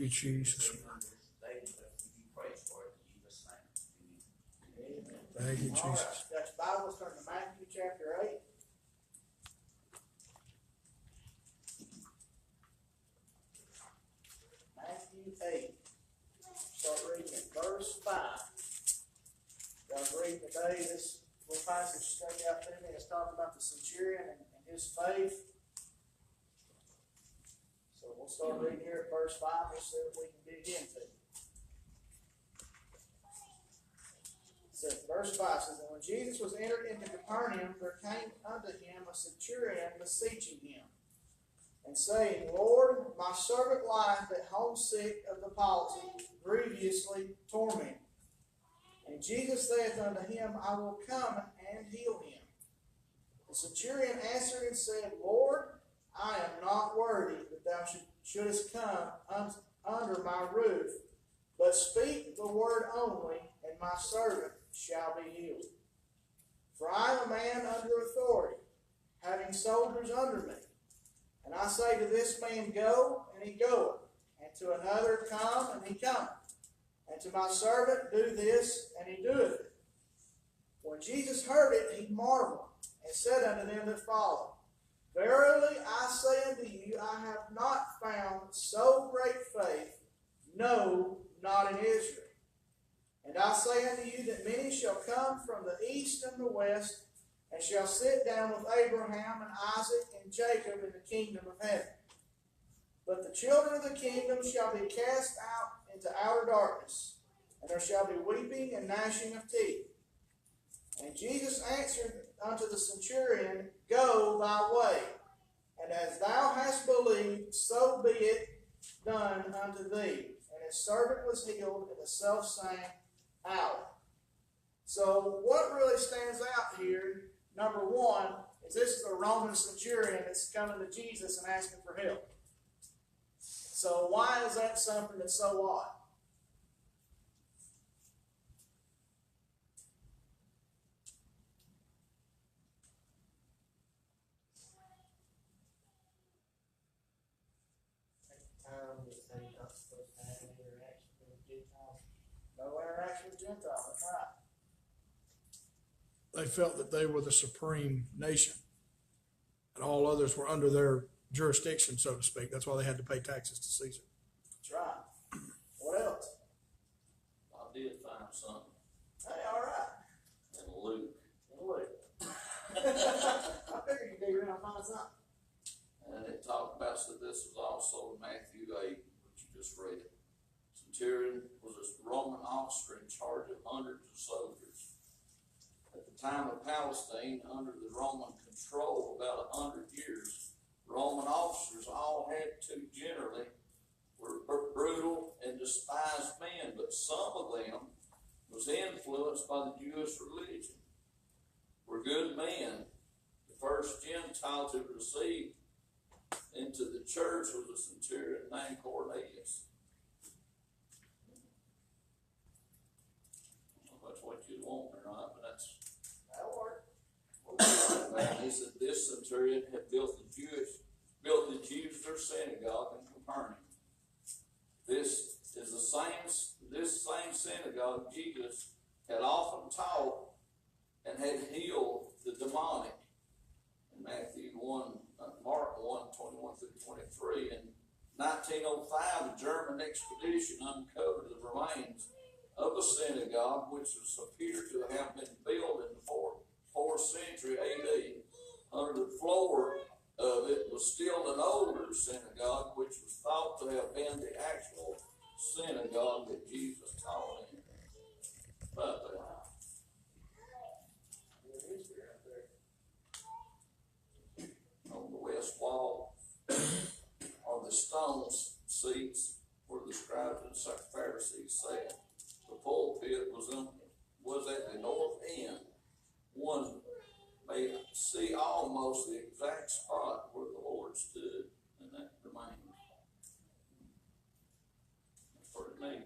you, Jesus. Thank you, Jesus. All right. Got your Bibles, turn to Matthew chapter 8. Matthew 8. Start reading at verse 5. I was reading today, this little passage stuck out to me. It's talking about the centurion and his faith. So we'll start reading here at verse 5. We'll see what we can dig into. So verse 5 says, "And when Jesus was entered into Capernaum, there came unto him a centurion beseeching him, and saying, Lord, my servant lieth at home sick of the palsy, grievously tormented. And Jesus saith unto him, I will come and heal him. The centurion answered and said, Lord, I am not worthy that thou shouldest come under my roof, but speak the word only, and my servant shall be healed. For I am a man under authority, having soldiers under me. And I say to this man, Go, and he goeth, and to another, Come, and he cometh. And to my servant, Do this, and he doeth it. When Jesus heard it, he marveled, and said unto them that followed, Verily I say unto you, I have not found so great faith, no, not in Israel. And I say unto you that many shall come from the east and the west, and shall sit down with Abraham and Isaac and Jacob in the kingdom of heaven. But the children of the kingdom shall be cast out into outer darkness, and there shall be weeping and gnashing of teeth. And Jesus answered unto the centurion, Go thy way, and as thou hast believed, so be it done unto thee. And his servant was healed in the selfsame hour." So what really stands out here, number one, is this is a Roman centurion that's coming to Jesus and asking for help. So why is that something that's so odd? No interaction with Gentiles, that's right. They felt that they were the supreme nation, and all others were under their jurisdiction, so to speak. That's why they had to pay taxes to Caesar. That's right. What else? I did find something Hey, all right. in Luke. I figured you'd dig around and find something. And it talked about, so this was also in Matthew 8, which you just read. Centurion was a Roman officer in charge of hundreds of soldiers. At the time of Palestine, under the Roman control about 100 years, Roman officers all had to generally were brutal and despised men, but some of them was influenced by the Jewish religion. Were good men. The first Gentile to receive into the church was a centurion named Cornelius. I don't know if that's what you want or not, but That'll work. he said this centurion had built the Jews their synagogue in Capernaum. This same synagogue Jesus had often taught and had healed the demonic. In Mark 1, 21 through 23, in 1905, a German expedition uncovered the remains of a synagogue which was appeared to have been built in the 4th century AD. Under the floor of it was still an older synagogue which was thought to have been the actual synagogue that Jesus taught in. But on the west wall are the stone seats where the scribes and Pharisees sat. The pulpit was at the north end. One may see almost the exact spot where the Lord stood, and that remains. That's pretty neat.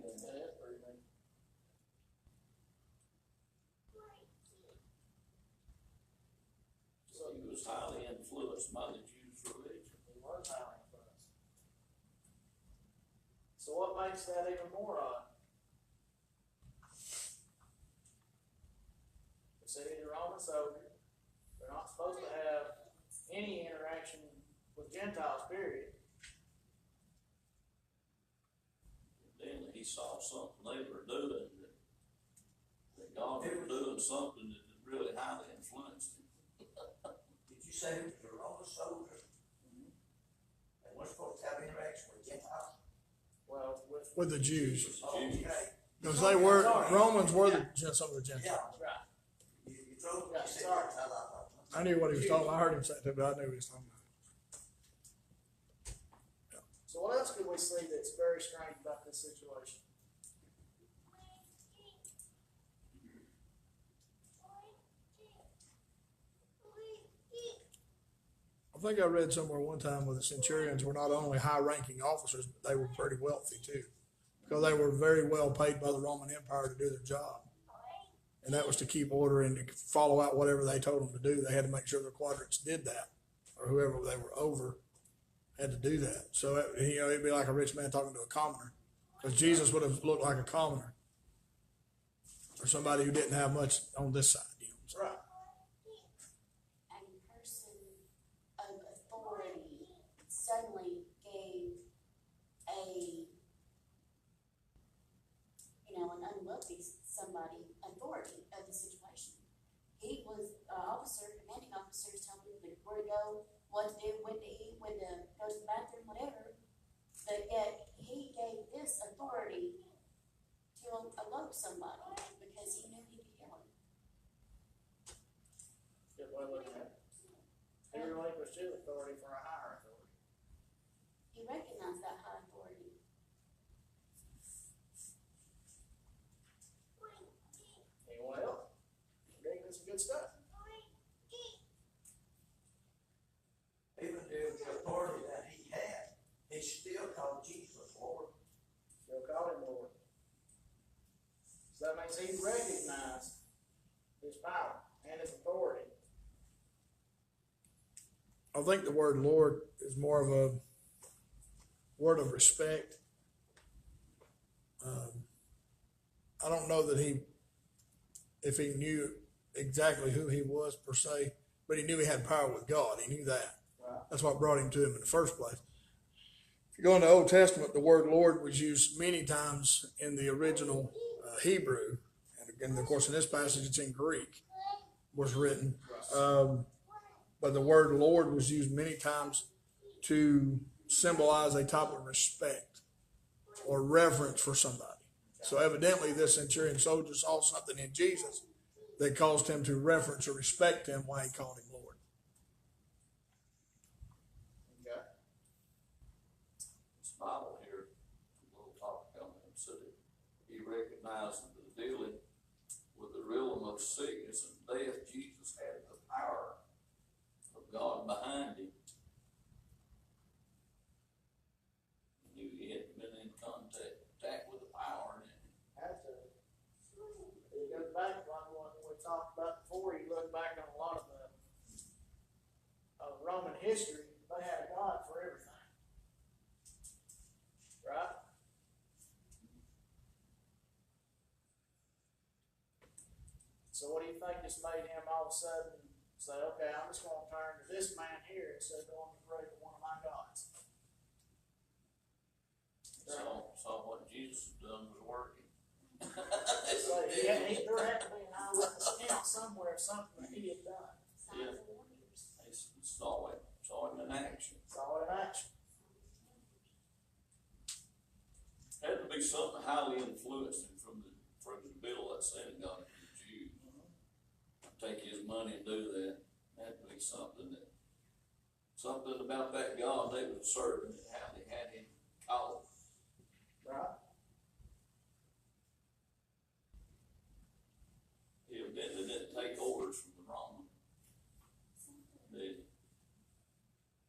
So he was highly influenced by the Jews' religion. He was highly influenced. So what makes that even more odd? The city of the Roman soldier, they're not supposed to have any interaction with Gentiles, period. Then he saw something they were doing, that God was doing something that really highly influenced him. Did you say it was a Roman soldier? They weren't supposed to have interaction with Gentiles? Well, with the Jews. Okay. Because they were, Romans were some of the Gentiles. Yeah, right. you drove, Yeah, you said sorry. Gentiles. I knew what he was talking about. I heard him say that, but I knew what he was talking about. So what else could we see that's very strange about this situation? I think I read somewhere one time where the Centurions were not only high-ranking officers, but they were pretty wealthy too, because they were very well paid by the Roman Empire to do their job, and that was to keep order and to follow out whatever they told them to do. They had to make sure their quadrants did that, or whoever they were over had to do that. So it'd be like a rich man talking to a commoner, because Jesus would have looked like a commoner or somebody who didn't have much on this side. Right. A person of authority suddenly gave an unwealthy somebody authority of the situation. He was commanding officers telling him where to go, what to do, when to eat, when to go to the bathroom, whatever. But yet he gave this authority to elope somebody because he knew he could kill him. Good way of looking at it. He relinquished his authority for a higher authority. He recognized that high authority. Anyone else? We're getting some good stuff. Even the authority that he had, he still called Jesus Lord. Still call him Lord. So that means he recognized his power and his authority. I think the word Lord is more of a word of respect. I don't know that if he knew exactly who he was per se, but he knew he had power with God. He knew that. Right. That's what brought him to him in the first place. If you go in the Old Testament, the word Lord was used many times in the original Hebrew. And of course, in this passage, it's in Greek, was written. But the word Lord was used many times to symbolize a type of respect or reverence for somebody. So evidently this centurion soldier saw something in Jesus that caused him to reverence or respect him while he called him Lord. Okay. This Bible here, a little topic on it, said that he recognized that dealing with the realm of sickness and death, Jesus had the power of God behind him. He knew he had been in contact with the power in it. Absolutely. It goes back like what we talked about before. You look back on a lot of the Roman history, they had a God for everything. Right? So what do you think just made him all of a sudden say, okay, I'm just going to turn to this man here instead of going to pray to one of my gods? Saw what Jesus had done was working. So there had to be an eyewitness account somewhere of something that he had done. Yeah. They saw him in action. Saw it in action. Had to be something highly influenced him from the middle of that synagogue to the Jews. Take his money and do that. Had to be something about that God they were serving and how they had him called. Right? He evidently didn't take orders from the Roman. Did he?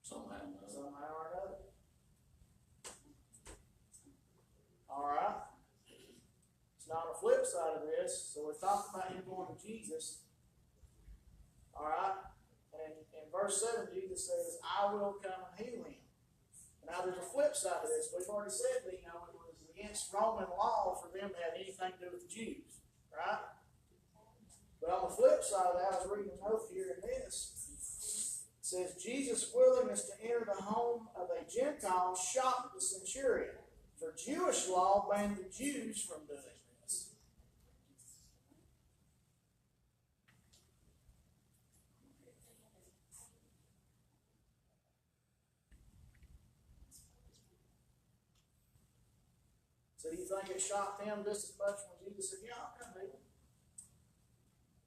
Somehow or another. Somehow or another. All right. It's not a flip side of this. So we're talking about him going to Jesus. All right. And in verse 7, Jesus says, I will come and heal him. Now there's a flip side of this. We've already said that, it was Roman law for them to have anything to do with the Jews, right? But on the flip side of that, I was reading a note here in this. It says, Jesus' willingness to enter the home of a Gentile shocked the centurion, for Jewish law banned the Jews from doing this. So do you think it shocked him just as much when Jesus said, yeah, I'll come here?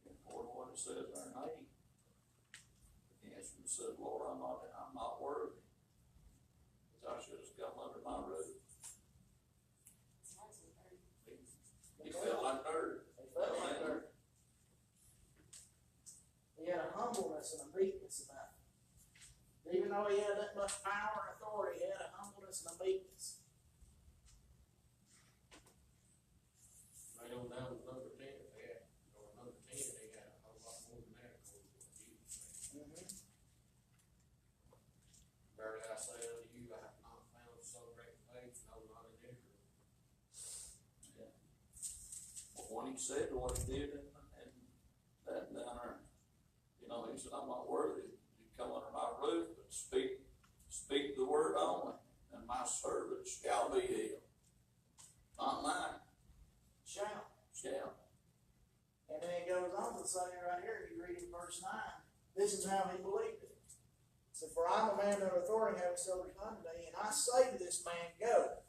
According to what it says there in 8, he answered and said, Lord, I'm not worthy. Thou shouldst come under my roof. He felt like dirt. He felt like dirt. He had a humbleness and a meekness about him. Even though he had that much power and authority, he had a humbleness and a meekness. Right on down to number 10, they had, or number 10, they had a whole lot more than that according to what Jesus said. Verily I say unto you, I have not found so great faith, no, not in Israel. Yeah. But when he said what he did and that down there, you know, he said, I'm not worthy. You come under my roof, but speak the word only, and my servant shall be healed. Not mine. Shout. Shall. And then he goes on to say right here, you read in verse 9, this is how he believed it. So, for I am a man of authority, having so unto thee, and I say to this man, go.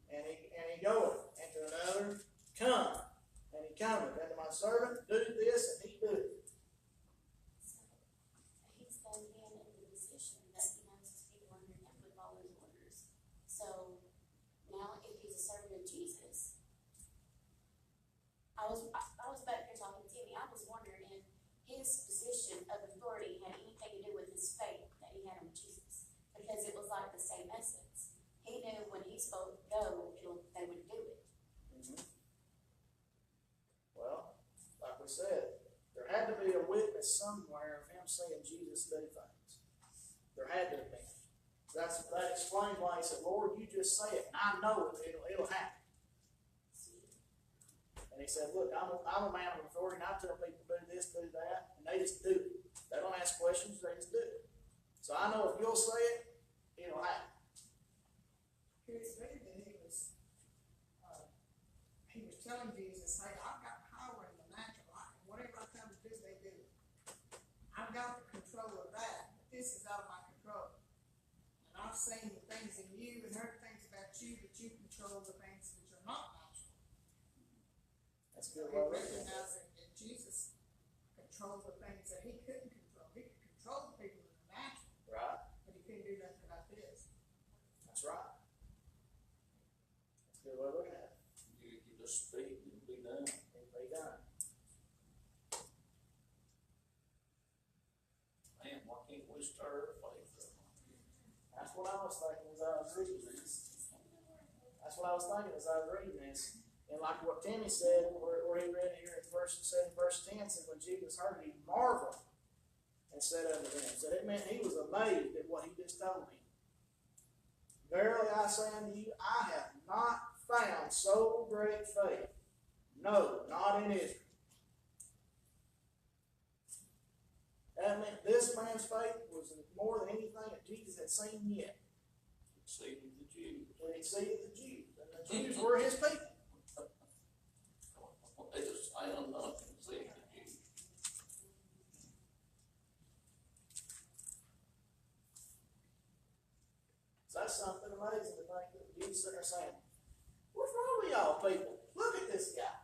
And he goeth, and to another, come. And he cometh, and to my servant, do this, and he doeth. He's then in the position that he knows his people under him with all his orders. So now if he's a servant of Jesus, I was back here talking to Timmy, I was wondering if his position of authority had anything to do with his faith that he had in Jesus. Because it was like the same essence. He knew when he spoke go, they would do it. Well, like we said, there had to be a witness somewhere of him seeing Jesus do things. There had to have been. That explains why he said, Lord, you just say it, and I know it'll happen. And he said, look, I'm a man of authority, and I tell people do this, do that, and they just do it. They don't ask questions, they just do it. So I know if you'll say it, it'll happen. Here's later that he was telling Jesus, hey, I've got power in the natural. Whatever I tell them to do, they do it. I've got the control of that, but this is out of my control. And I've seen the things in you and heard things about you, that you control the things which are not natural. That's So good. he recognizing that Jesus controlled the things that he couldn't control. He could control the people in the natural, Right? but he couldn't do nothing about this. That's right. That's a good way of looking at it. You just speak and it'll be done. It'll be done. Man, why can't we stir faith up? That's what I was thinking as I was reading this. That's what I was thinking as I was reading this. And like what Timmy said, where he read here in verse 10, said when Jesus heard it, he marveled and said unto them. So it meant he was amazed at what he just told him. Verily I say unto you, I have not found so great faith. No, not in Israel. That meant this man's faith was more than anything that Jesus had seen yet. Exceeding the Jews. It exceeded the Jews. And the Jews were his people. They just say nothing, exceeding the Jews. So that's something amazing to think that Jesus sitting there saying, what's wrong with y'all people? Look at this guy.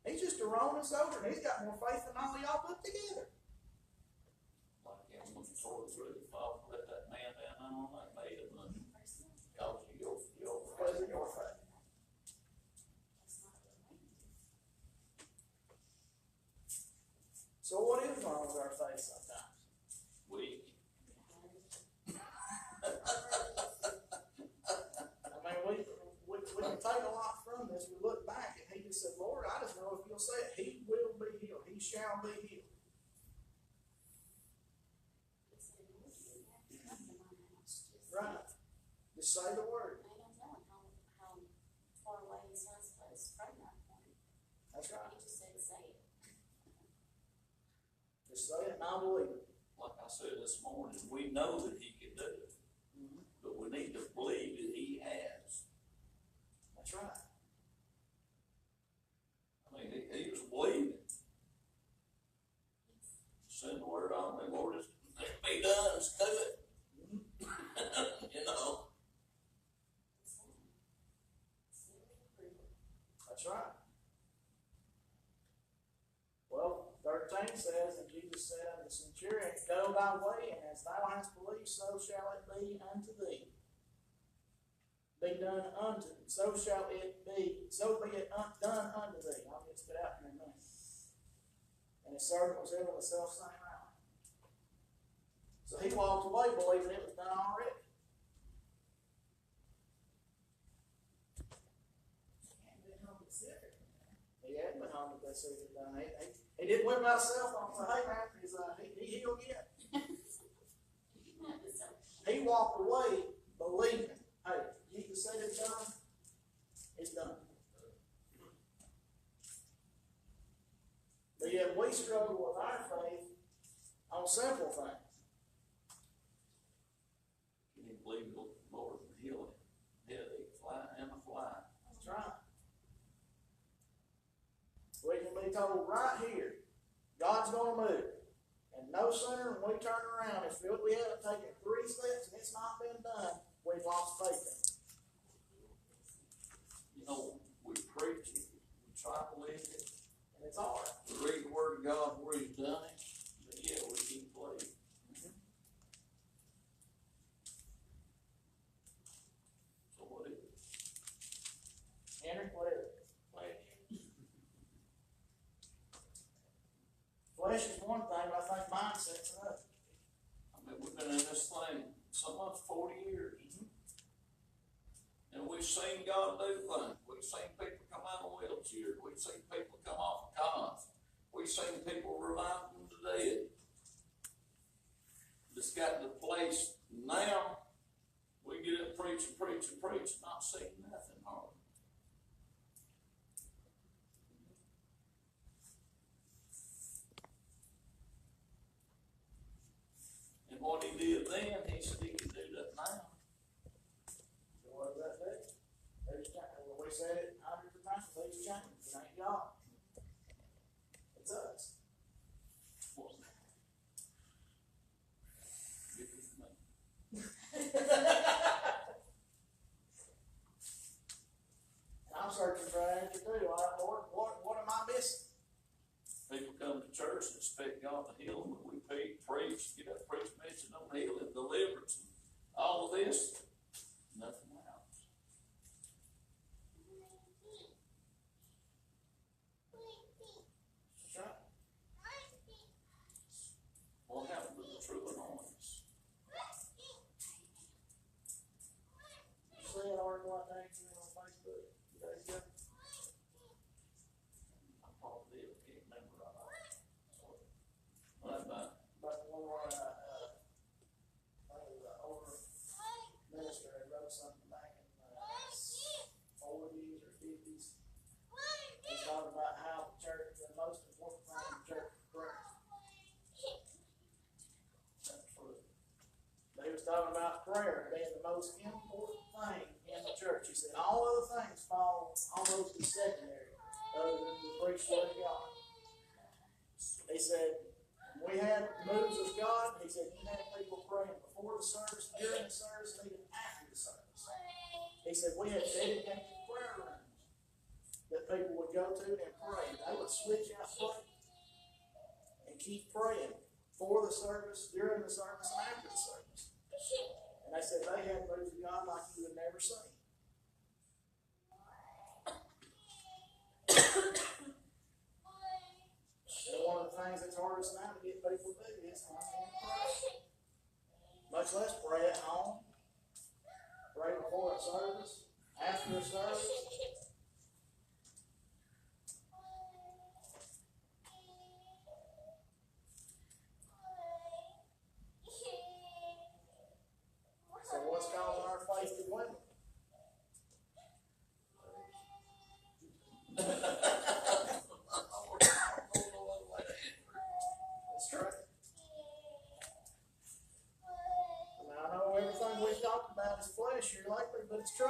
He's just a Roman soldier, and he's got more faith than all y'all put together. Like him when the sword was really fall, let that man down on that maid of money. Because of your Because of your faith. So what is wrong with our faith sometimes? weak. I mean, we can take a lot from this. We look back, and he just said, Lord, I just know if you'll say it, he will be healed. He shall be healed. Just say the word. I don't know how far away his house was from that point. That's right. He just said, say it. Just say it and I believe it. Like I said this morning, we know that he can do it, but we need to believe that he has. That's right. I mean, he was believing. Send the word on me, Lord, it's be done, let's do it. You know. That's right. Well, 13 says, and Jesus said unto the centurion, Go thy way, and as thou hast believed, so shall it be unto thee. Be done unto thee. So shall it be. So be it done unto thee. I'll get it out here in a minute. And his servant was able to self same hour. So he walked away believing it was done already. He hadn't been home if they said it done. He didn't whip out his cell phone and say, hey man, he healed yet. He walked away believing, hey, Jesus said it's done, it's done. But yet we struggle with our faith on simple things. Can you believe the Lord can heal him? Headache, fly, and a fly. That's right. We can be told right here, God's going to move. And no sooner than we turn around, if we haven't taken 3 steps and it's not been done, we've lost faith in it. You know, we preach it, we try to believe it, And it's hard. we read the word of God where he's done it, but yeah, we keep believing. So what is it? Henry, what is it? Flesh is one thing, but I think mindset's another. I mean, we've been in this thing, some of us 40 years. And we've seen God do things. We've seen people come out of wheelchairs. We've seen people come off of cons. We've seen people revive from the dead. It's gotten to the place now we get up preach, not seeing nothing hardly. And what he did then, he said he can do that now. So what does that do? There's change. Well, we said it hundreds of times, there's change. It ain't God. It's us. What's that? Give it to me. I'm searching for an answer too. Lord, what am I missing? People come to church and expect God to heal them, but we preach, get up, preach, mention on healing, deliverance, and all of this, nothing else. That's right. What happened to the true and honest? You see an article like that on Facebook 2 days ago? I probably did, can't remember right now. What about? But the one where older minister had wrote something back in the 40s or 50s. He talked about how the church, the most important thing in the church is prayer. That's true. He was talking about prayer being the most important thing in the church. He said all other things fall almost to secondary other than the preached word of God. He said, we had moves of God. He said, you had people praying before the service, during the service, and even after the service. He said, we had dedicated prayer rooms that people would go to and pray. They would switch out praying and keep praying for the service, during the service, and after the service. And they said they had moves of God like you would never see. And one of the things that's hardest now to get people to do is come in and pray. Much less pray at home, pray before a service, after a service. So what's causing our faith to dwindle? about his flesh here lately, but it's true.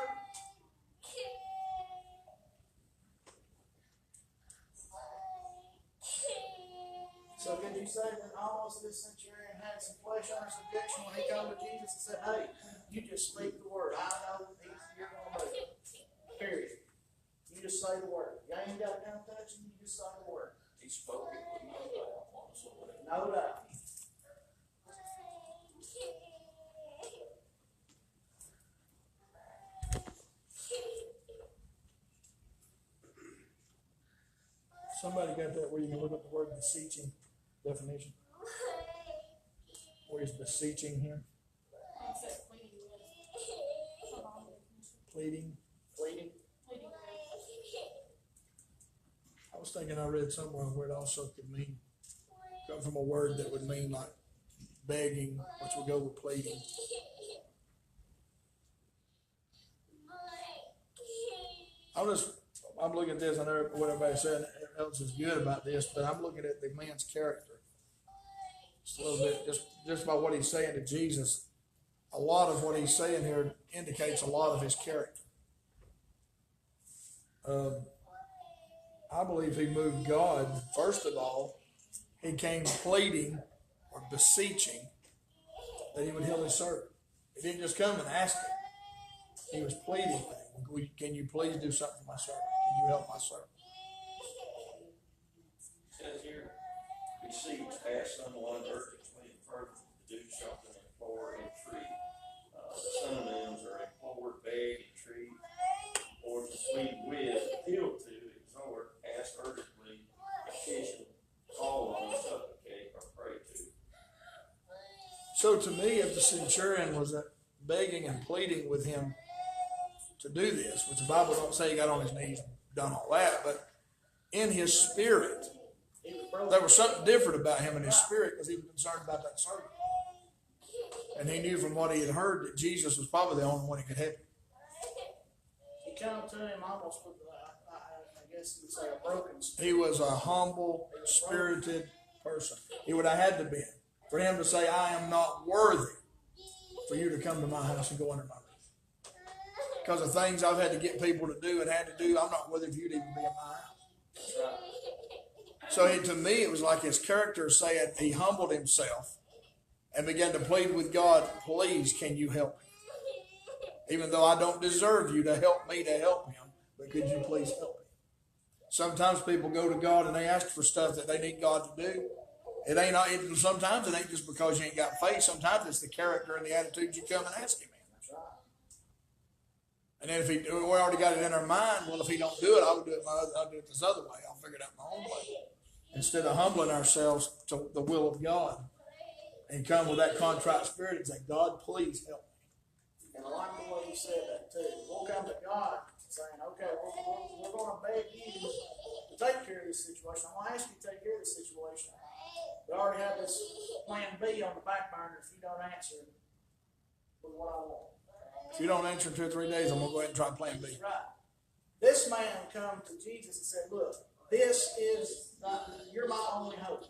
So could you say that almost this centurion had some flesh under subjection when he came to Jesus and said, hey, you just speak the word. I know you're going to do it. Period. You just say the word. You ain't got to come touch him, you just say the word. He spoke it with no doubt, honestly. No doubt. Somebody got that where you can look up the word beseeching definition? Where is beseeching here? Pleading. Pleading. I was thinking I read somewhere where it also could mean, come from a word that would mean like begging, which would go with pleading. I'm looking at this, I know what everybody said else is good about this, but I'm looking at the man's character. Just a little bit, just by what he's saying to Jesus. A lot of what he's saying here indicates a lot of his character. I believe he moved God. First of all, he came pleading or beseeching that he would heal his servant. He didn't just come and ask him. He was pleading with him. Can you please do something for my servant? Can you help my servant? It says here, beseech, ask someone urgently and fervently to do something, implore, entreat. The synonyms are implore, beg, entreat, or to plead with, appeal to, exhort, ask urgently, petition, call on, supplicate, or pray to. So to me, if the centurion was begging and pleading with him to do this, which the Bible don't say he got on his knees and done all that, but in his spirit, there was something different about him in his spirit because he was concerned about that servant. And he knew from what he had heard that Jesus was probably the only one who could help him. He came to him almost with, I guess you would say, a broken spirit. He was a humble, spirited person. He would have had to be. For him to say, I am not worthy for you to come to my house and go under my roof. Because of things I've had to get people to do and had to do, I'm not worthy for you to even be in my house. So to me, it was like his character saying he humbled himself and began to plead with God, please, can you help me? Even though I don't deserve you to help me to help him, but could you please help me? Sometimes people go to God and they ask for stuff that they need God to do. Sometimes it ain't just because you ain't got faith. Sometimes it's the character and the attitude you come and ask him in. And then we already got it in our mind, well, if he don't do it, I'll do it this other way. I'll figure it out my own way. Instead of humbling ourselves to the will of God and come with that contrite spirit and say, God, please help me. And I like the way you said that too. We'll come to God saying, okay, we're going to beg you to take care of this situation. I'm going to ask you to take care of this situation. We already have this plan B on the back burner if you don't answer with what I want. If you don't answer in 2 or 3 days, I'm going to go ahead and try plan B. Right. This man come to Jesus and said, look, you're my only hope.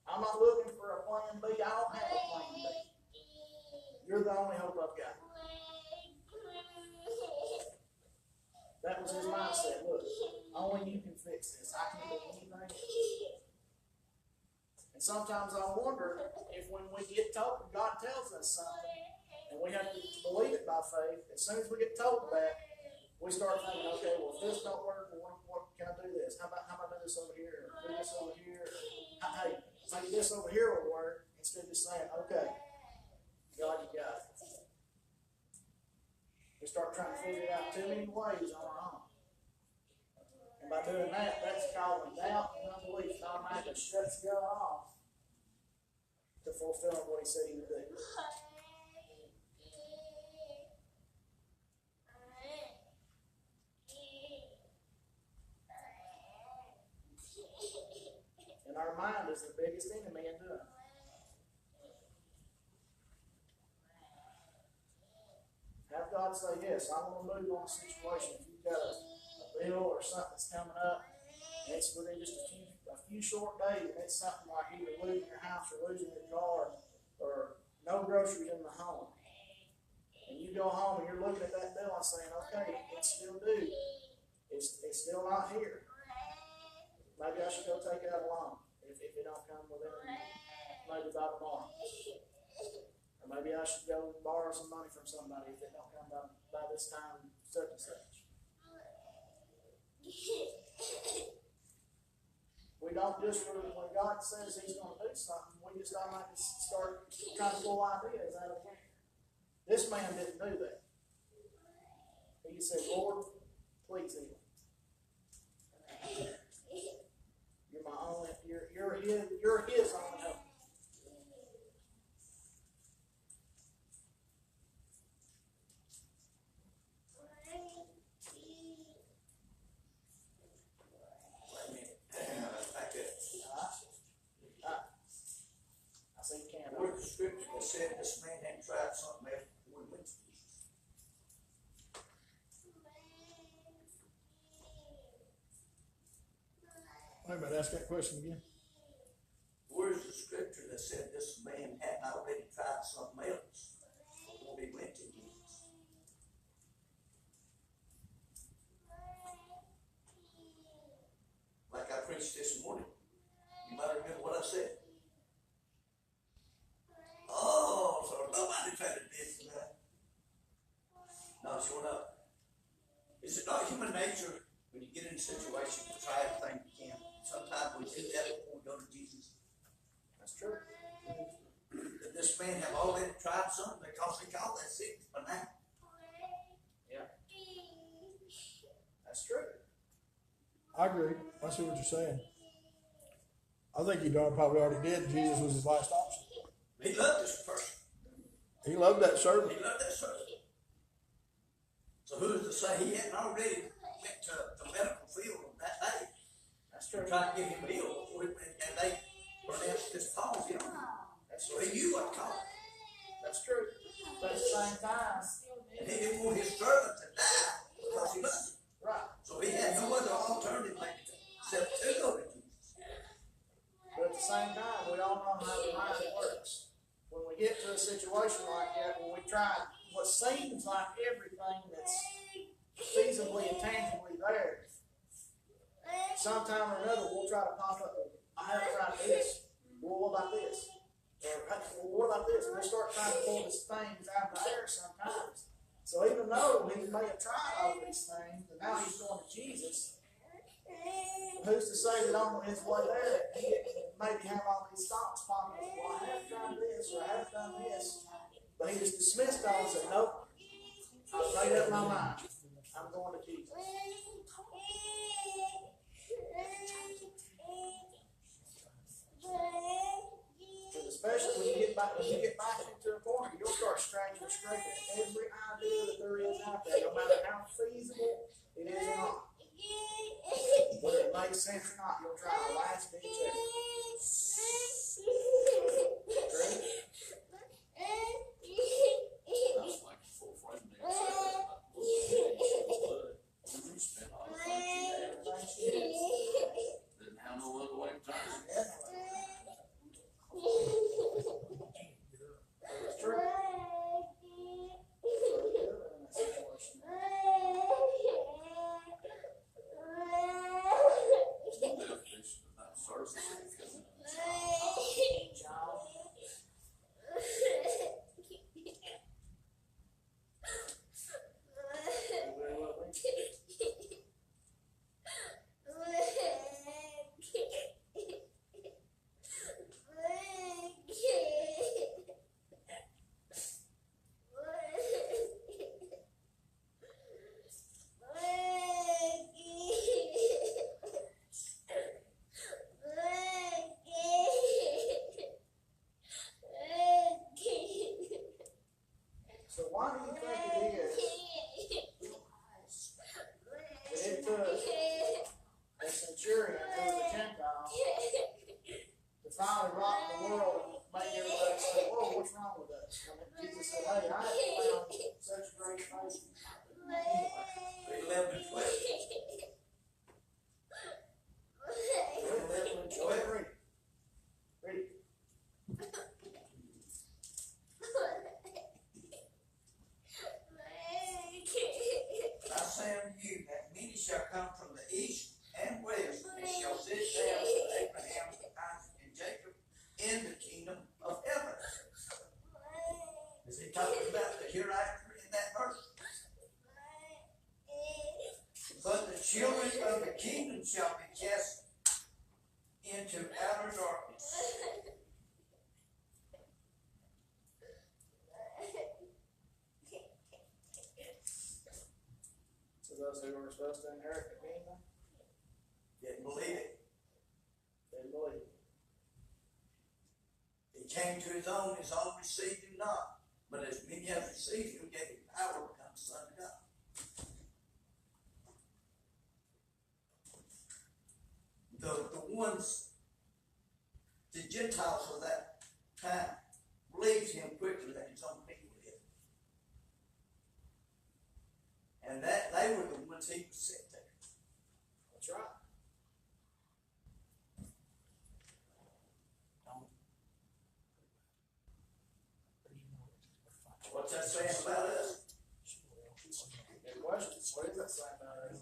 I'm not looking for a plan B. I don't have a plan B. You're the only hope I've got. That was his mindset. Look, only you can fix this. I can't do anything. And sometimes I wonder if when we get told, God tells us something, and we have to believe it by faith, as soon as we get told that, we start thinking, okay, well, if this don't work, well, what can I do this? How about do this over here? Or do this over here? Hey, maybe this over here will work, instead of just saying, okay, God, you got it. We start trying to figure it out too many ways on our own. And by doing that, that's causing doubt and unbelief. And automatically shuts God off to fulfill what he said he would do. And our mind is the biggest enemy in doing it. Have God say, yes, I want to move on a situation. If you've got a bill or something that's coming up, and it's within just a few short days, and it's something like either losing your house or losing your car or no groceries in the home. and you go home and you're looking at that bill and saying, okay, it's still due. It's still not here. Maybe I should go take out a loan if it don't come within maybe by tomorrow. Or maybe I should go borrow some money from somebody if it don't come by this time such and such. We don't just, when God says He's going to do something, we just automatically start trying to pull ideas out of here. This man didn't do that. He said, Lord, please heal. You're my only, you're His only help. I see you can't. Where's the scripture that said this man had tried something else before he went to Jesus? Wait a minute, ask that question again. Where's the scripture that said this man had already tried something else before he went to Jesus? Like I preached this morning. You might remember what I said. Oh, so nobody tried to do this and that. No, sure enough. Is it not human nature when you get in a situation to try everything you can? Sometimes we do that before we go to Jesus. That's true. That this man have already tried something because he called that sickness by now. Yeah. That's true. I agree. I see what you're saying. I think he probably already did. Jesus was his last option. He loved this person. He loved that servant. He loved that servant. So who's to say he hadn't already went to the medical field on that day? That's true. Trying to get him healed before he went, and they pronounced this palsy on him. So he knew what caused it. That's true. But at the same time, And he didn't want his servant to die because he loved him. right. So he had no other alternative except to go to Jesus. But at the same time, we all know how the mind works. When we get to a situation like that, when we try what seems like everything that's feasibly and tangibly there, sometime or another we'll try to pop up with, I haven't tried this. Well, what about this? Or, well, what about this? We'll start trying to pull these things out of the air sometimes. So even though he may have tried all these things, and now he's going to Jesus, who's to say that on his way there, he didn't maybe have all these thoughts popping up, well, I haven't tried this, or I haven't done this. But he just dismissed all and said, nope, I've made up my mind. I'm going to Jesus. Because especially when you get back into a corner, you'll start scratching and scraping every idea that there is out there, no matter how feasible it is or not. Whether it makes sense or not, you'll try to last ditch effort. Agree? That's like a full friend there said about blood. You spent all the time she had. Didn't have no other way to turn it. That's true. Definition of that service is coming up. children of the kingdom shall be cast into outer darkness. So those who were supposed to inherit the kingdom, Didn't believe it. didn't believe it. He came to his own received him not. But as many as received him, gave him power to become the Son of God. The ones, the Gentiles of that time, believed him quicker than his own people did. And that they were the ones he was sent there. That's right. What's that saying about us? Good question. What is that saying about us?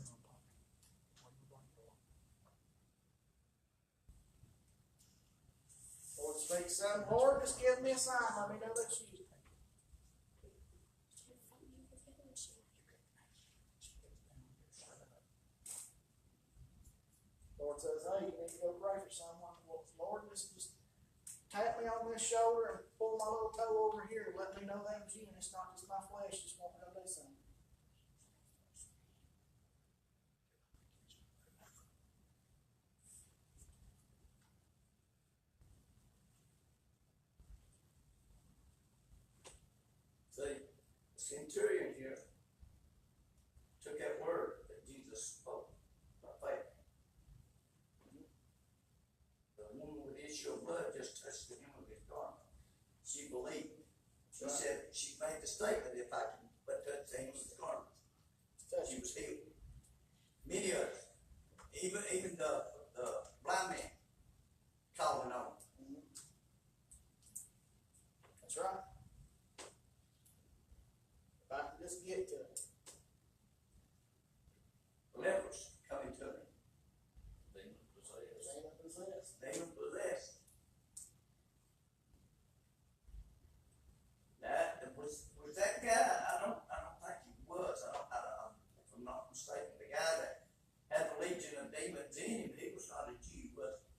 Lord, speak something. Lord, just give me a sign. Let me know that you. Lord says, hey, you need to go pray for someone. Well, Lord, just tap me on this shoulder and pull my little toe over here and let me know that was you, and it's not just my flesh, just want me to do something. See, the centurion here took that word that Jesus spoke by faith. The woman with the issue of blood just touched the hem of his garment. She believed. She said, she made the statement, if I can but touch the hem of his garment, she was healed. Many others, even the blind man, Calhoun. That's right. If I can just get to it. Lepers coming to him. Demon possessed. Demon possessed. Demon possessed. That was that guy. I don't think he was. If I'm not mistaken, the guy that had the legion of demons in him, he was not a Jew, was he?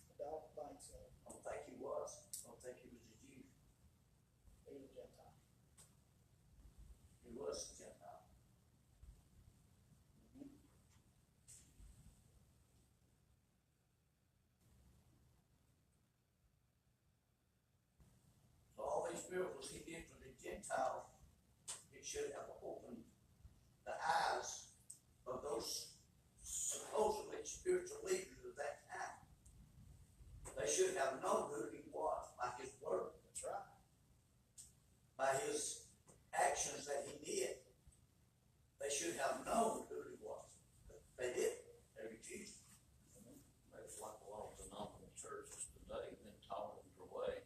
I don't think so. I don't think he was. I don't think he was a Jew. He was a Gentile. He was a Gentile. So all these miracles he did for the Gentiles, it should have opened the eyes of those supposedly spiritual leaders of that time. They should have known who he was by his word, That's right. by his actions that he did. They should have known who he was. But they didn't. They refused. That's like a lot of phenomenal churches today, been taught them their way.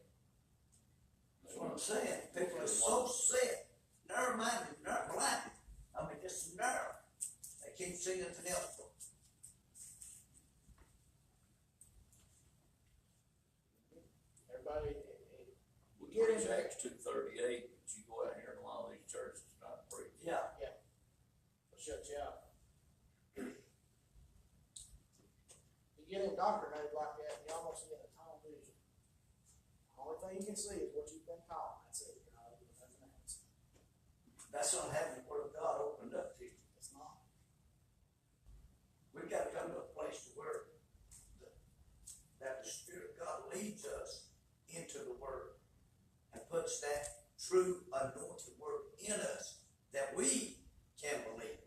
That's what I'm saying. People are so set, narrow-minded, narrow-blinded. I mean, just narrow. They can't see nothing else. Everybody, We Get preach in there. Acts 2:38, but you go out here in a lot of these churches not preach. Yeah. will shut you out. You get indoctrinated like that, you almost get a tunnel vision. Only thing you can see is what you've been taught. That's it. You're not able to do nothing else. That's not having the word of God opened up to you. It's not. We've got to come to a place to where that the Spirit of God leads us into the Word and puts that true anointed Word in us that we can believe.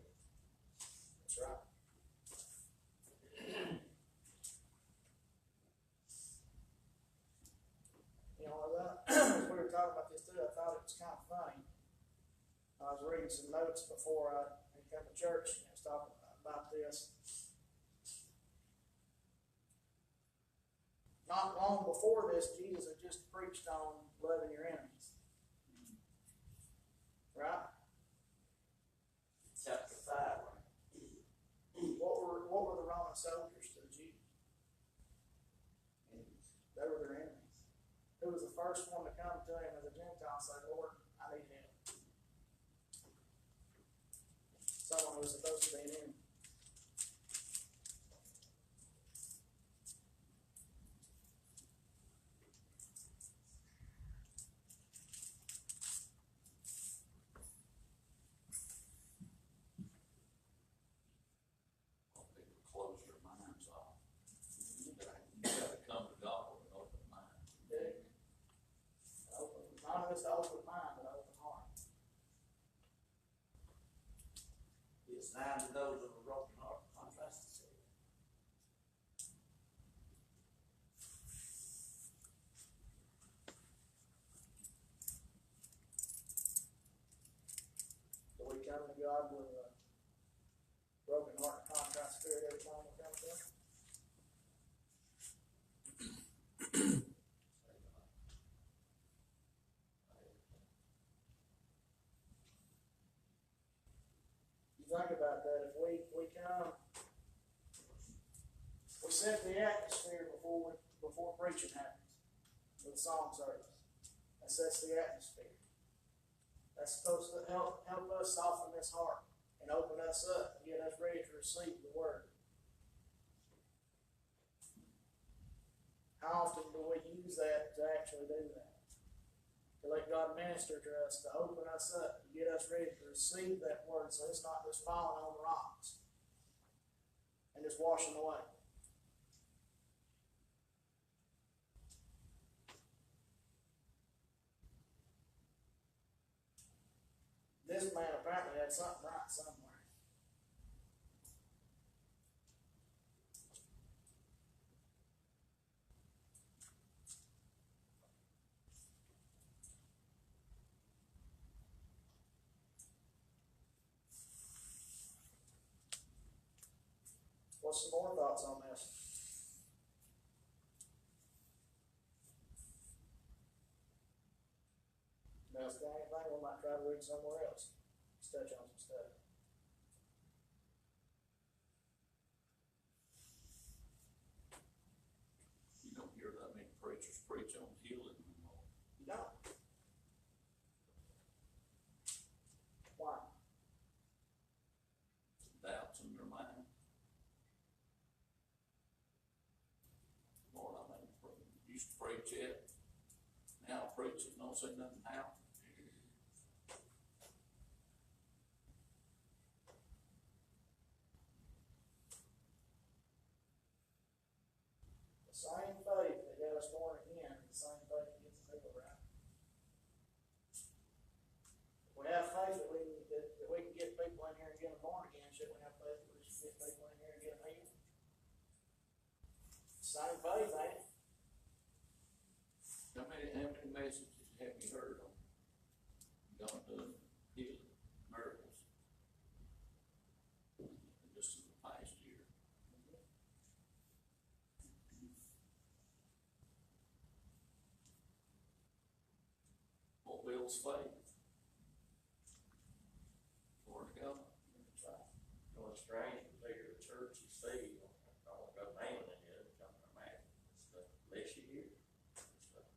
That's right. You know, as we were talking about this too, I thought it was kind of funny. I was reading some notes before I came to church and I was talking about this. Not long before this, Jesus had just preached on loving your enemies. Right? Chapter 5. What were the Roman soldiers to the Jews? They were their enemies. Who was the first one to come to him as a Gentile and say, Lord, I need help? privilege being in. People close their minds off. You gotta come to God with an open mind. Not just an open mind, but an open heart. It's nigh to those of a broken heart, contrast the city. So we come to God with a broken heart and contrite spirit every time we come to Him. You think about that, if we come, we set the atmosphere before preaching happens, with song service. That sets the atmosphere. That's supposed to help us soften this heart and open us up and get us ready to receive the word. How often do we use that to actually do that? To let God minister to us, to open us up, to get us ready to receive that word so it's not just falling on the rocks and just washing away. This man apparently had something right somewhere. What's some more thoughts on this? Now, if there's anything, we might try to read somewhere else. Let's touch on some stuff. You don't hear that many preachers preach on healing anymore. You don't. Why? Doubts in their mind. Lord, I mean, used to preach it. Now I preach it, don't say nothing happen. The same faith that got us born again is the same faith that gets people right. If we have faith that we can get people in here and get them born again, should we have faith that we should get people in here and get them healed? Same faith, ain't it? How many messages have you heard on God doing healing, miracles? Just in the past year. What builds faith? Lord God. That's right. You know, it's strange, the bigger the church you see, I don't got a name in it, it's not dramatic. It's the less you hear.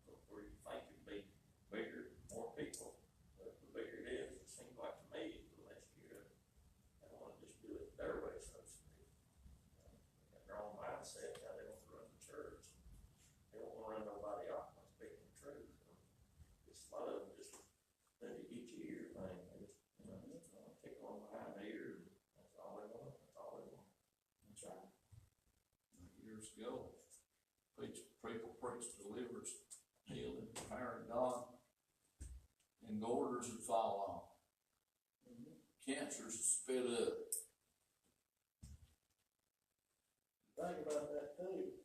It's where you think it'd be bigger, more people, but the bigger it is, it seems like to me, the less you hear it. They want to just do it their way, so to speak. They got their own mindset, how they want to run the church. They don't want to run nobody off by speaking the truth. It's a lot of them just, let it get your ear thing, they just, tickle on behind the ear, that's all they want, that's all they want. That's right. Years ago, people preached deliverance, healing, the power of God, and orders would fall off. Cancers would spit up. Think about that too.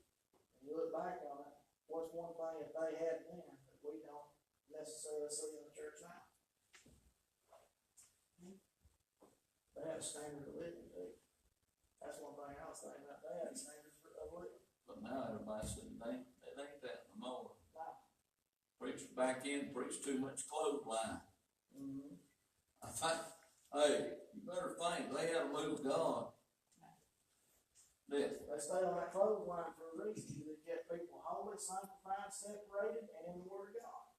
When you look back on it, what's one thing that they had then that we don't necessarily see in the church now? They had a standard of living too. That's one thing I was thinking about. They had a standard of living. But now everybody said, it ain't that no more. Now, Preacher back in, preach too much clothesline. mm-hmm. I think, hey, you better think, they had a move God. They stayed on that clothesline for a reason, to get people holy, sanctified, separated, and in the Word of God.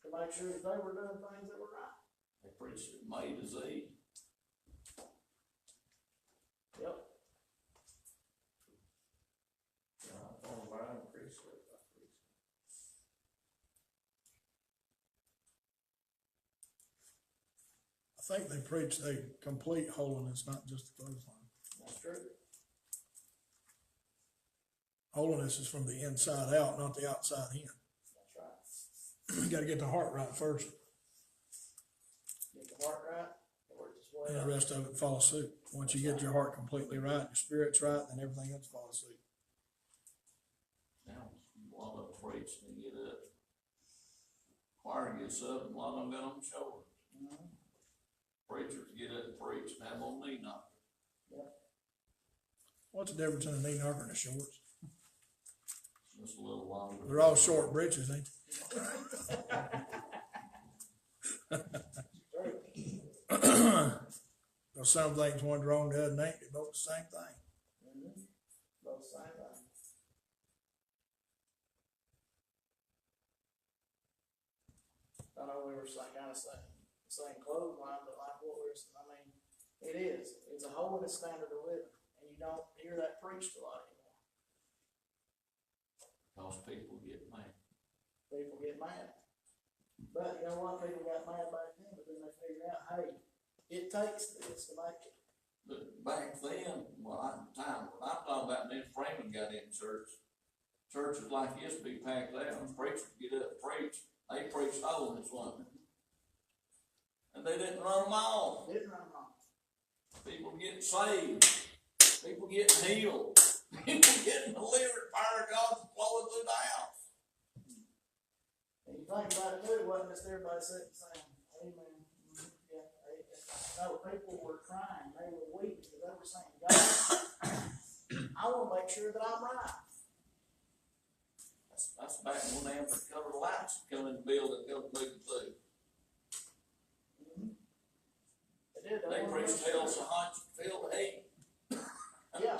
To make sure that they were doing things that were right. They preached it from A to Z. I think they preach a complete holiness, not just the clothesline. That's true. Holiness is from the inside out, not the outside in. That's right. You gotta get the heart right first, Get the heart right, it works its way and the out. rest of it follows suit. Once you get your heart completely right, your spirit's right, then everything else follows suit. Now, a lot of them preach and they get up. Choir gets up and a lot of them got on shoulders. Mhm. Preachers get up and preach and have on knee knockers. What's the difference in a knee knocker and a shorts? Just a little longer. They're all short breeches, ain't they? There's some things one's wrong, the other ain't, they're both the same thing. Mhm. Both same thing. I know we were kind of saying clothesline, but like what we were, I mean, it is. It's a holiness standard of living, and you don't hear that preached a lot anymore. Because people get mad. People get mad. But you know what? People got mad back then, but then they figured out, hey, it takes this to make it. But back then, when I'm talking about when Freeman got in churches like this be packed out, and preachers get up and preach. They preached holiness, wasn't it? And they didn't run them all. Didn't run wrong. People getting saved. People getting healed. People getting delivered. Fire of God flowing through the house. And you think about it too, it wasn't just everybody sitting saying, amen. Yeah, no, people were crying, they were weeping, because they were saying, God, I want to make sure that I'm right. That's back when they ever covered lights come in the building, come moving through. Mm-hmm. They did. They wanted to preached make hell sure. so hot you could feel the heat. Yeah,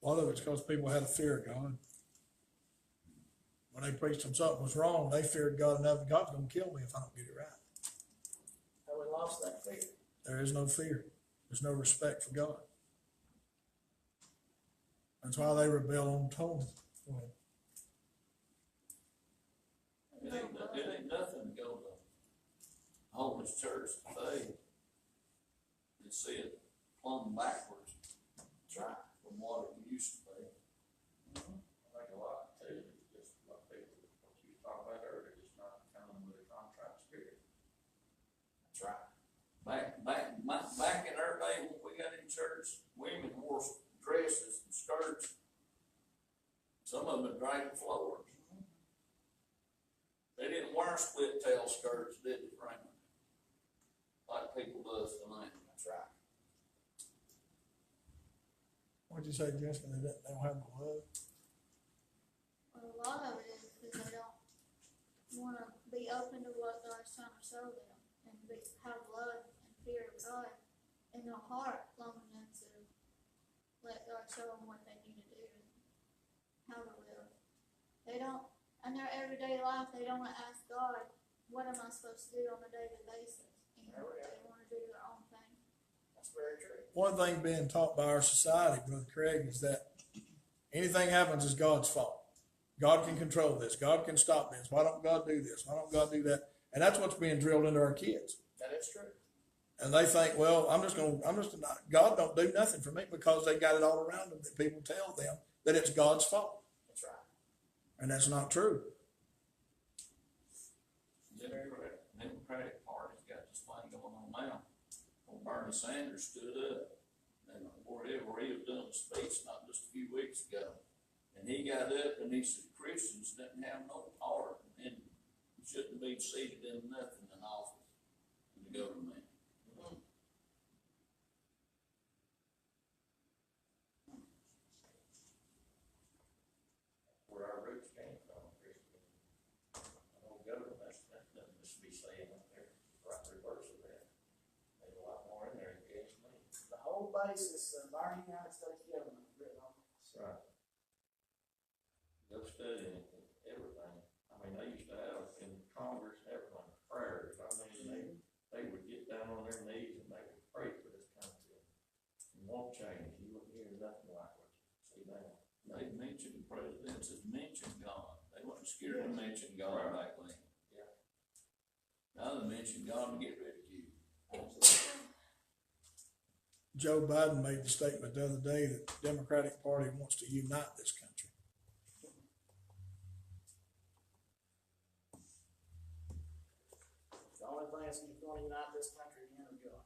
A lot of it's because people had a fear of God. When they preached them something was wrong, they feared God enough that God's gonna kill me if I don't get it right. and we lost that fear. There is no fear. There's no respect for God. That's why they rebel on atonement. It ain't nothing to go to Holiness Church today. You see it plumb backwards. That's right. From what it used to be. I think a lot too, is just what people, what you were talking about earlier, just not coming with a contrite spirit. That's right. Back in our day when we got in church, women wore dresses and skirts. Some of them had dragged floors. They didn't wear split tail skirts, did they, Franklin? Like people does tonight. That's right. What'd you say, Jessica? They don't have the love? Well, a lot of it is because they don't wanna be open to what God's trying to show them and have love and fear of God in their heart long enough to let God show them what they need to do and how to live. They don't, in their everyday life, they don't ask God, what am I supposed to do on a daily basis? You know, they wanna do their own thing. That's very true. One thing being taught by our society, Brother Craig, is that anything happens is God's fault. God can control this. God can stop this. Why don't God do this? Why don't God do that? And that's what's being drilled into our kids. That is true. And they think, well, God don't do nothing for me because they got it all around them that people tell them that it's God's fault. That's right. And that's not true. Democratic Party's got this thing going on now. Well, Bernie Sanders stood up and wherever he was doing a speech not just a few weeks ago. And he got up and he said Christians didn't have no part and shouldn't be seated in nothing in office in the government. Where our roots came from, Christian. I know government, that's nothing to be saying up there, right reverse of that. There's a lot more in there, if you ask me. The whole basis of our United States government is written on this. Right. Go studying everything. I mean, they used to have in Congress, everyone, prayers. I mean, they would get down on their knees and they would pray for this country. It won't change. You wouldn't hear nothing like what you see now. They mentioned presidents as mentioned God. They weren't scared to mention God back then. Yeah. Now the mention God to get rid of you. Joe Biden made the statement the other day that the Democratic Party wants to unite this country. The only thing that's going to unite this country again is God.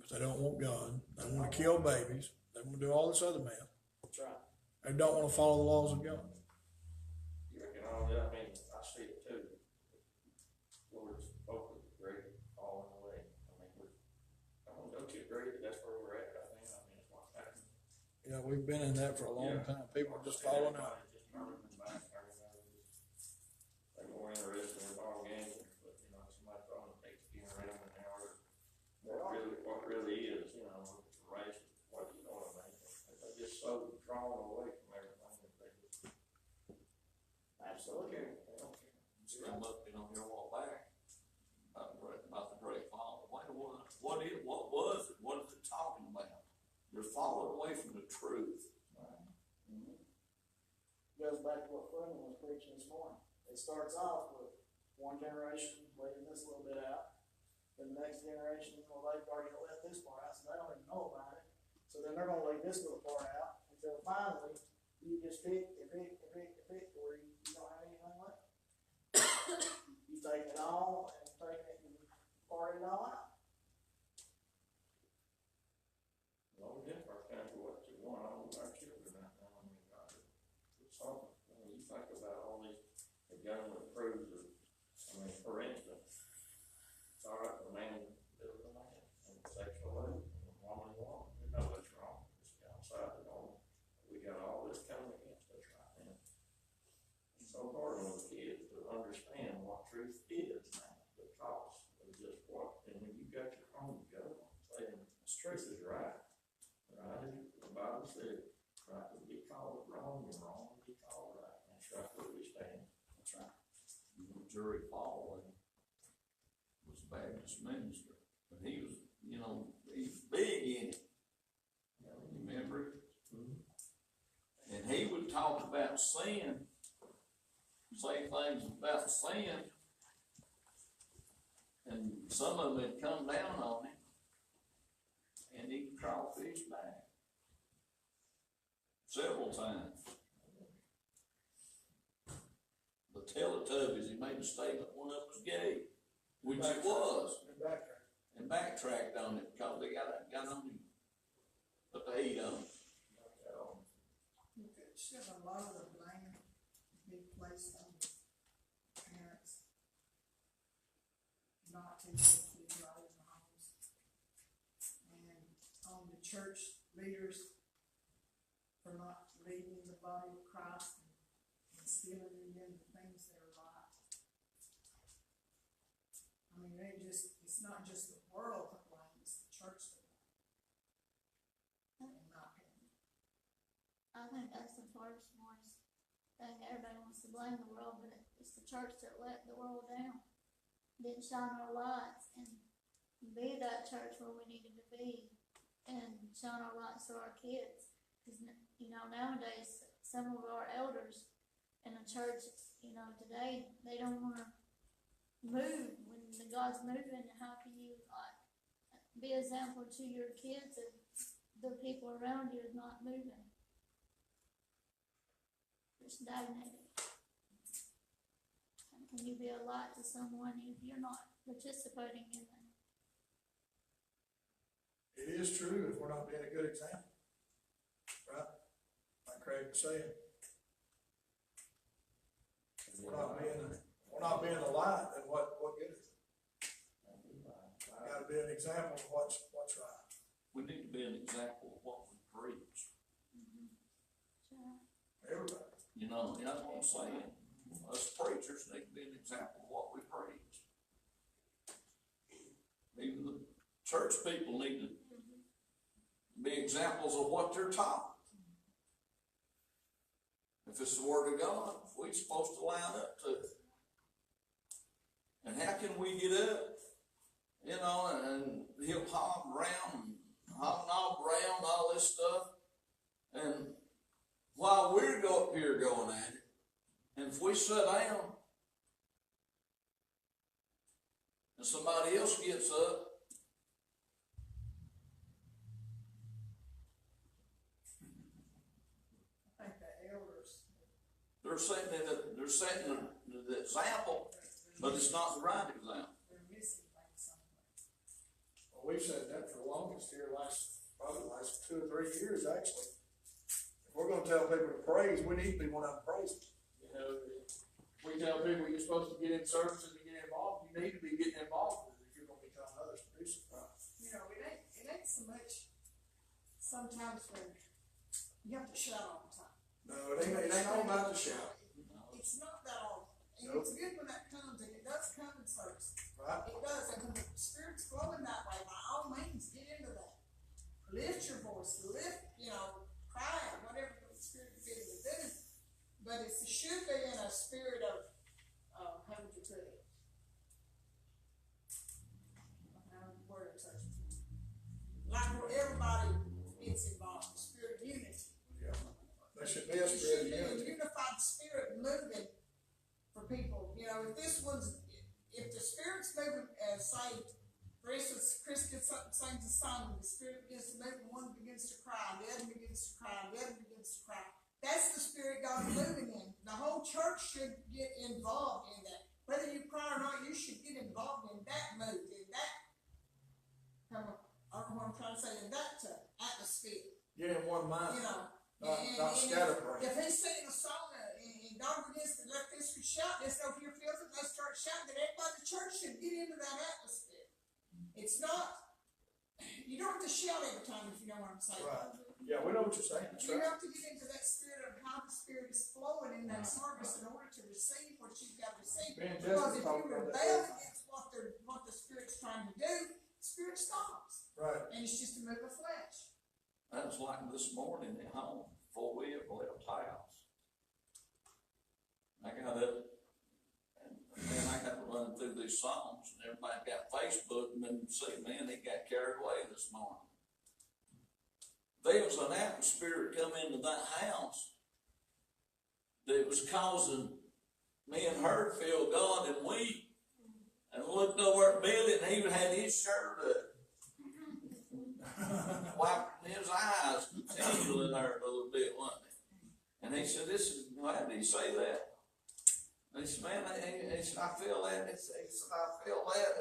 But they don't want God. They want to kill babies. They want to do all this other mess. That's right. They don't want to follow the laws of God. You reckon all that, I mean, I see it too. Lord's hopefully great falling away. I mean, don't you agree that that's where we're at right now? I mean, it's what's happening. Yeah, we've been in that for a long time. People are just falling out. Just turning and back, they're more interested in ball games, but, you know, somebody throwing a big skin around an hour. What really is, you know, it's a race, what you know what I mean? They're just so drawn away from everything that they just. Absolutely. They don't care. I'm up, you know, here a while back, about the great fall. Wait, what was it? What is it talking about? They're falling away from the truth. Goes back to what Freeman was preaching this morning. It starts off with one generation leaving this a little bit out. Then the next generation, well, they've already left this part out, so they don't even know about it. So then they're gonna leave this little part out until finally you just pick where you don't have anything left. You take it all and take it and part it all out. Well, we did our country what you want, all of our children out now, I mean, God, it's something, when you think about all these, the government proves that, I mean, for instance, it's all right for a man to live with a man, and sexually, and a woman, we know that's wrong, it's outside the norm. We got all this coming against us right now. It's so hard on the kids to understand what truth is now, because of just what, and when you got your own government saying, this truth is right. Right, the Bible said, right to be called wrong and wrong to be called right. That's right where we stand. That's right. Jerry Falwell was a Baptist minister, but he was, you know, he's big in it. You remember it? Mm-hmm. And he would talk about sin, say things about sin, and some of them had come down on him, and he crawfish back several times. The Teletubbies, he made a statement one of them was gay, which it was, and backtracked on it because they got on him, put the heat on. Should a lot of the blame be placed on the parents not teaching the kids right in the homes, and on the church leaders for not leading the body of Christ and instilling in them the things that are right? I mean, it's not just the world that blames, it's the church that blames, in my opinion. I think that's the first worst thing. Everybody wants to blame the world, but it's the church that let the world down. Didn't shine our lights and be that church where we needed to be, and shine our lights to our kids. Because, you know, nowadays, some of our elders in the church, you know, today, they don't want to move when the God's moving. How can you, like, be an example to your kids if the people around you is not moving? It's stagnated. How can you be a light to someone if you're not participating in it? It is true if we're not being a good example, right? Like Craig was saying. If we're not being a light, then what good is it? Got to be an example of what's right. We need to be an example of what we preach. Everybody. You know, that's what I'm saying. Us preachers need to be an example of what we preach. Even the church people need to be examples of what they're taught. If it's the Word of God, we're supposed to line up to it. And how can we get up, you know, and hip hop around, hop knob around, all this stuff, and while we're up here going at it, and if we sit down, and somebody else gets up, I think the elders, they're setting the example, but it's not the right example. they're missing things somewhere. Well, we've said that for the longest here, probably the last 2 or 3 years, actually. If we're gonna tell people to praise, we need to be one of them praising. You know, we tell people you're supposed to get in services and get involved, you need to be getting involved with it if you're gonna be telling others to do something. You know, it ain't so much sometimes when you have to shout all the time. No, it ain't all about the shout, It's not that all, and Nope. it's good when that comes, and it does come in service. right? It does, and when the Spirit's flowing that way, by all means, get into that. Lift your voice, cry out, whatever the Spirit is giving you to do. But it should be in a spirit of, how would you put it? Word of such. Like where everybody gets involved, spirit of unity. Yeah. There should be a It spirit should of be a unity. unified spirit moving for people. You know, if the Spirit's moving, say, for instance, Chris gets up and sings a song, and the Spirit begins to move, and one begins to cry, and the other begins to cry, and the other begins to cry. That's the Spirit God's moving in. The whole church should get involved in that. Whether you cry or not, you should get involved in that move, in that, what I'm trying to say, in that atmosphere. Get in one mind, You know, not scatterbrained. if he's singing a song and God begins to let this one shout, let's go here, feels it, let's start shouting, that everybody in the church should get into that atmosphere. It's not, you don't have to shout every time if you know what I'm saying. Right. Yeah, we know what you're saying, that's You right. have to get into that spirit of how the Spirit is flowing in that service in order to receive what you've got to receive. Me and Because Jessica if you talked about rebel that. against what the Spirit's trying to do, the Spirit stops. Right. And it's just a move of flesh. That was like this morning at home before we had left house. I got up and then I got to run through these songs, and everybody got Facebook and then see, man, they got carried away this morning. There was an atmosphere come into that house that was causing me and her to feel God and weep. And looked over at Billy, and he had his shirt up. Wiping his eyes continually there a little bit, wasn't he? And he said, why did he say that? And he said, man, he said, I feel that. He said, I feel that.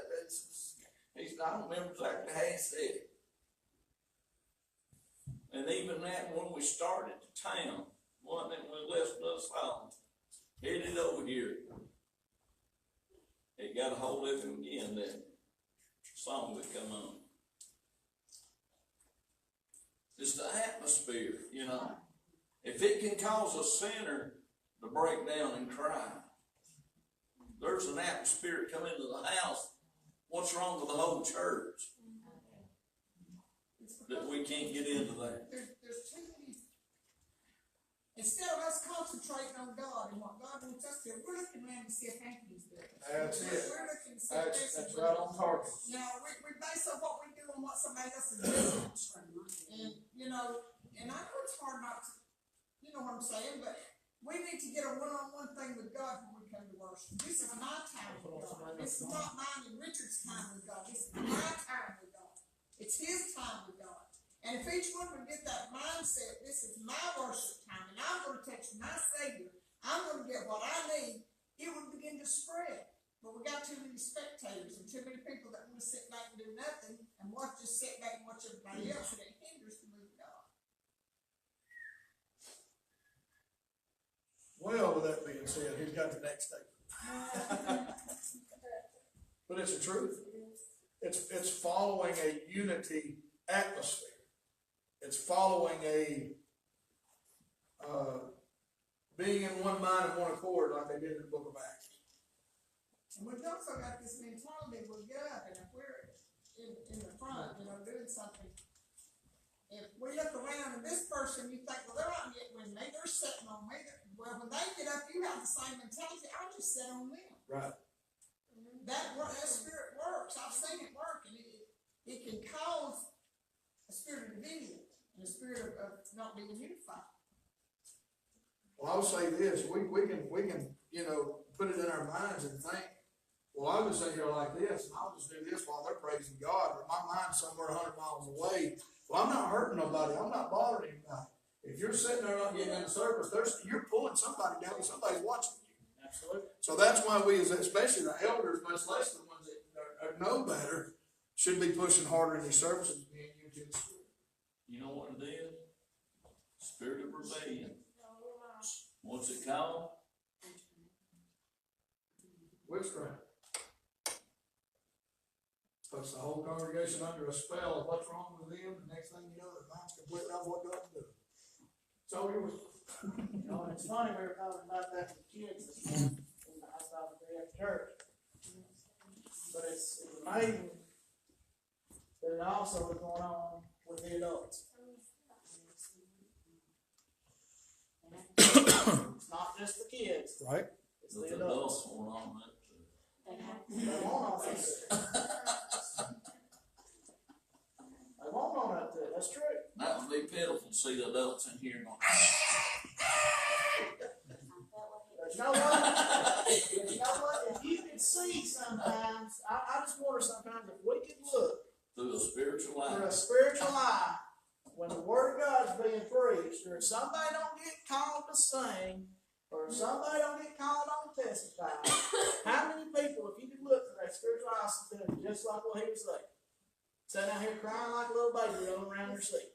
He said, I don't remember exactly how he said it. And even that, when we started the town, one that we listened to a song, headed over here. It got a hold of him again, that song that come on. It's the atmosphere, you know. If it can cause a sinner to break down and cry, there's an atmosphere come into the house. What's wrong with the whole church that we can't get into that? There's too many. Instead of us concentrating on God and what God wants us to do, we're looking around to see if Anthony's doing. That's it. We're looking to see if That's right on target. You know, we base on what we do on what somebody else is doing. And, and I know it's hard not to, you know what I'm saying, but we need to get a one-on-one thing with God when we come to worship. This is my time with God. This is not mine and Richard's time with God. This is my time with God. It's his time with God. And if each one would get that mindset, this is my worship time, and I'm going to touch my Savior, I'm going to get what I need, it would begin to spread. But we got too many spectators and too many people that want to sit back and do nothing and just sit back and watch everybody else, and it hinders the move of God. Well, with that being said, who's got the next statement? But it's the truth. It's following a unity atmosphere. It's following a being in one mind and one accord, like they did in the book of Acts. And we've also got this mentality, we'll get up, and if we're in the front, doing something, if we look around and this person, you think, well, they're not getting with me, they're sitting on me. Well, when they get up, you have the same mentality, I'll just sit on them. Right. That spirit works. I've seen it work, and it can cause a spirit of division and a spirit of not being unified. Well, I'll say this: we can put it in our minds and think, well, I'll just sit here like this, and I'll just do this while they're praising God, or my mind's somewhere 100 miles away. Well, I'm not hurting nobody. I'm not bothering anybody. If you're sitting there not getting in the service, you're pulling somebody down, and somebody's watching you. Absolutely. So that's why we, especially the elders, much less the ones that know better, should be pushing harder in these services, being used in the spirit. You know what it is? Spirit of rebellion. What's it called? Witchcraft. Puts the whole congregation under a spell of what's wrong with them. The next thing you know, their mind's completely off what God's doing. So yours. You know, and it's funny, we were talking about that with kids this morning, and I thought they at church. But it's amazing that it also is going on with the adults. It's not just the kids, Right? it's But the the adults. adults going on that. They won't own it. They won't own up to it, that's true. That would be pitiful to see the adults in here going, But you know what? You know what? If you could see sometimes, I just wonder sometimes if we could look through a spiritual through a eye. spiritual eye when the word of God is being preached, or if somebody don't get called to sing, or if somebody don't get called on to testify, how many people, if you could look through that spiritual eye, doing just like what he was saying, sitting out here crying like a little baby rolling around their seat?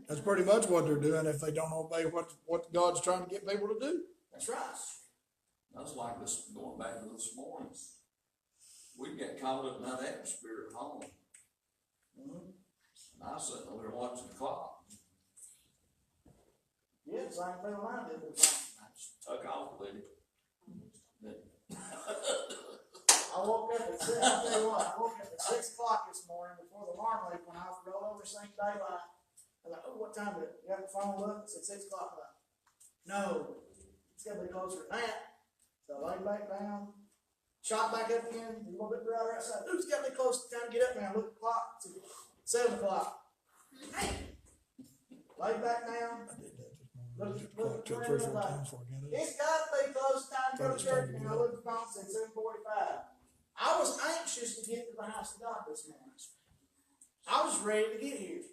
That's pretty much what they're doing if they don't obey what God's trying to get people to do. That's right. That's like this, going back to this morning. We get caught up in that atmosphere at home. Mm-hmm. And I was sitting over there watching the clock. Yeah, the same thing I did with mine. I just took off with it. I woke up at 6, I'll tell you what, I woke up at 6 o'clock this morning before the alarm went when I was rolled over St. Daylight. I was like, oh, what time is it? You have the phone up? It said 6 o'clock. I'm like, no, it's gotta be closer than that. So I laid back down, shot back up again, a little bit brighter outside. Ooh, it's gotta be close, time to get up now. Look at the clock, it's 7 o'clock. Hey! Laid back down. I did that this morning. Two, 3, 4 times before I got up. It's gotta be close time to go to church, and I looked at the phone and said 7:45. I was anxious to get to the house of God this morning. I was ready to get here.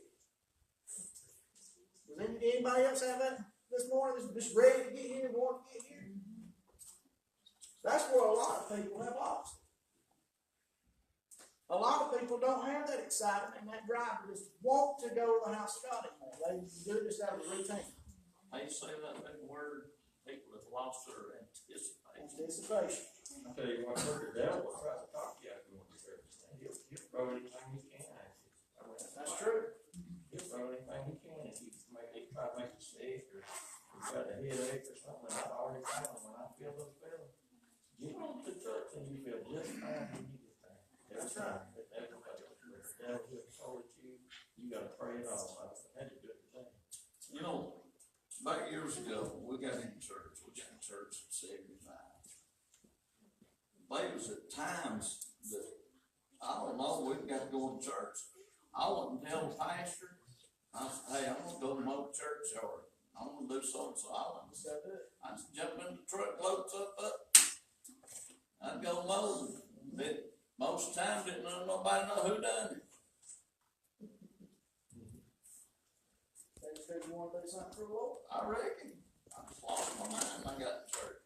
Does anybody else have that this morning? Just ready to get here, want to get here? That's where a lot of people have lost. A lot of people don't have that excitement and that drive to just want to go to the house of God anymore. They do it just out of routine. How you say that big word? People have lost their anticipation. Anticipation. I tell you what, the devil will try to talk you out of going to church. He'll throw anything he can at you. I mean, That's true. He'll throw anything he can at you. He try to make you sick, or you've got a headache or something. I've already found when I feel those feelings. Get on to church and you feel just fine when you get there. That's right. The devil will control you. You gotta pray it off. I had to do it today. You know, about years ago, we got in church. We got in church at 75. There was at times that, I don't know, we got to go to church. I wouldn't tell the pastor, I said, hey, I'm going to go to my church yard. I'm going to do something, so I wouldn't. I'd jump in the truck, load stuff up. I'd go mow. Most of the time, didn't let nobody know who done it. They just figured you want to do something for the Lord. I reckon. I just lost my mind when I got to church.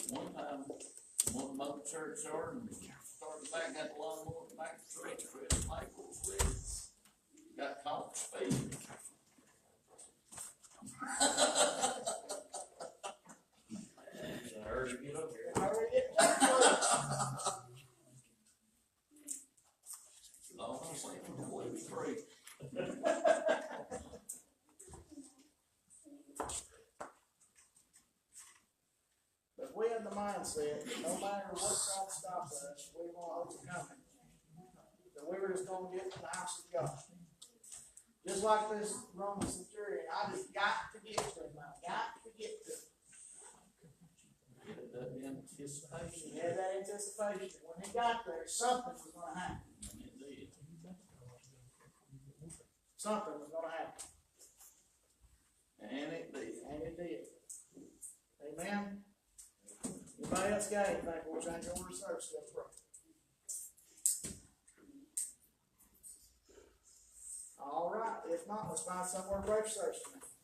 One time, went to the church yard and started back at the lawnmower, back to the church, Chris Michaels with, got caught speeding. I heard you get up here. I already get to church. No, I'm saying, boy, it was free. But we have the mindset that no matter what's trying to stop us, we want to overcome it. That we were just going to get to the house of God. Just like this Roman centurion, I just got to get to him. I got to get to him. That anticipation. He had that anticipation. When he got there, something was going to happen. And it did. something was gonna happen. And it did. And it did. Amen? Anybody else got anything before we change your order of service? Let's pray. All right, if not, let's find somewhere to pray for service tonight.